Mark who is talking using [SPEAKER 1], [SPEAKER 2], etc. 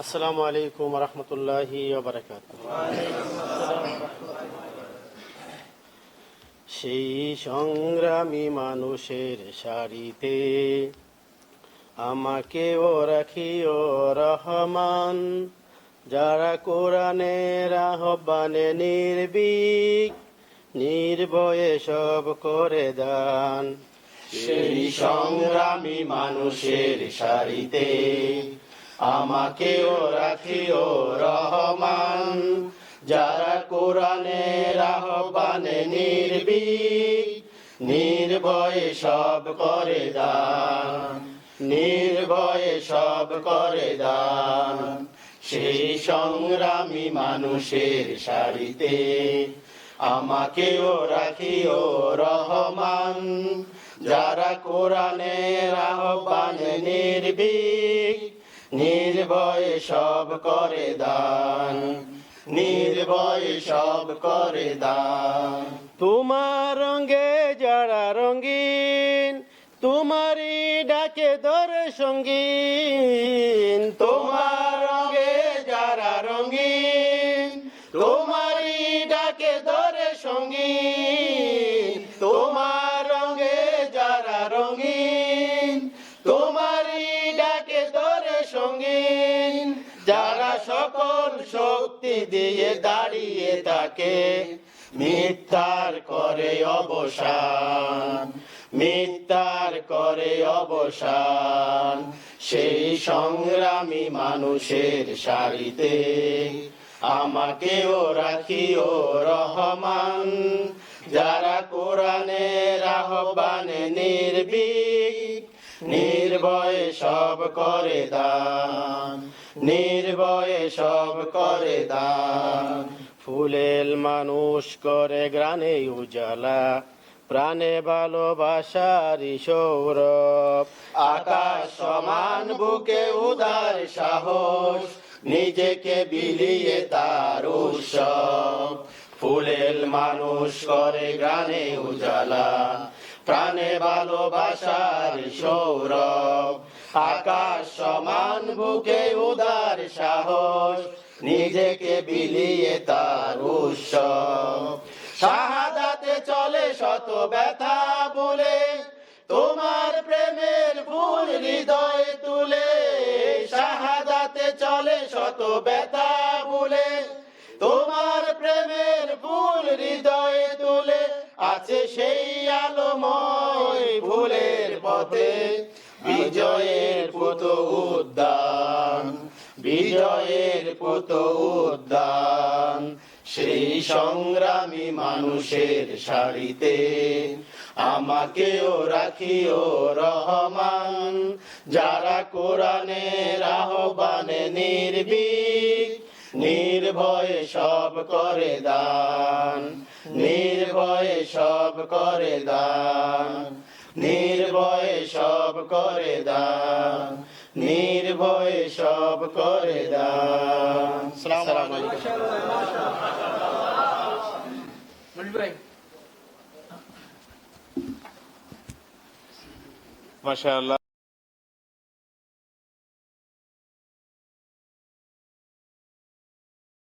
[SPEAKER 1] আসসালামু আলাইকুম ওয়া রাহমাতুল্লাহি ওয়া বারাকাতুহু। সেই সংগ্রামী মানুষের সারিতে আমাকেও রাখিও রহমান, যারা কোরআনের আহ্বানে নির্ভীক নির্ভয়ে সব করে দান। সেই সংগ্রামী মানুষের সারিতে আমাকেও রাখিও রহমান, যারা কোরআনের আহ্বানে নির্ভীক নির্ভয়ে সব করে দান, নির্ভয়ে সব করে দান। সেই সংগ্রামী মানুষের সারিতে আমাকেও রাখিও রহমান, যারা কোরআনের আহ্বানে নির্ভীক নির্ভয়ে সব করে দান, নির্ভয়ে সব করে দান। তোমার রঙে যারা রঙিন, তোমারই ডাকে ধরে সঙ্গীন। তোমার রঙে যারা রঙিন, তোমারই ডাকে ধরে সঙ্গীন। তোমার রঙে যারা রঙিন, তোমারই ডাকে ধরে সঙ্গীন। যারা সকল শক্তি দিয়ে দাঁড়িয়ে থাকে, মিথ্যার করে অবসান, মিথ্যার করে অবসান। সেই সংগ্রামী মানুষের সারিতে আমাকেও রাখিও রহমান, যারা কোরআনের আহ্বানে নির্ভীক নির্ভয়ে সব করে দান, নির্ভয়ে সব করে দান। ফুলেল মানুষ করে গ্রানে উজালা, প্রাণে ভালোবাসার সৌরভ। আকাশ সমান বুকে উদার সাহস, নিজেকে বিলিয়ে তার উৎসব। ফুলেল মানুষ করে গ্রানে উজালা, প্রাণে ভালোবাসার সৌরভ। আকাশ সমান বুকে উদার সাহস, নিজেকে বিলিয়ে তার উৎসব। শাহাদাতে চলে শত ব্যথা বলে, তোমার প্রেমের ফুল হৃদয়ে তুলে। শাহাদাতে চলে শত ব্যথা বলে, তোমার প্রেমের ফুল হৃদয়ে তুলে। আছে সেই আলোময় ফুলের পথে বিজয়ের পথ উদ্যান, বিজয়ের পথ উদ্যান। সেই সংগ্রামী মানুষের সারিতে আমাকেও রাখিও রহমান, যারা কোরআনের আহ্বানে নির্ভীক নির্ভয়ে সব করে দান, নির্ভয়ে সব করে দান, নির্ভয়ে সব করে দান, নির্ভয়ে সব করে দান। আসসালামু আলাইকুম।
[SPEAKER 2] মাশাআল্লাহ।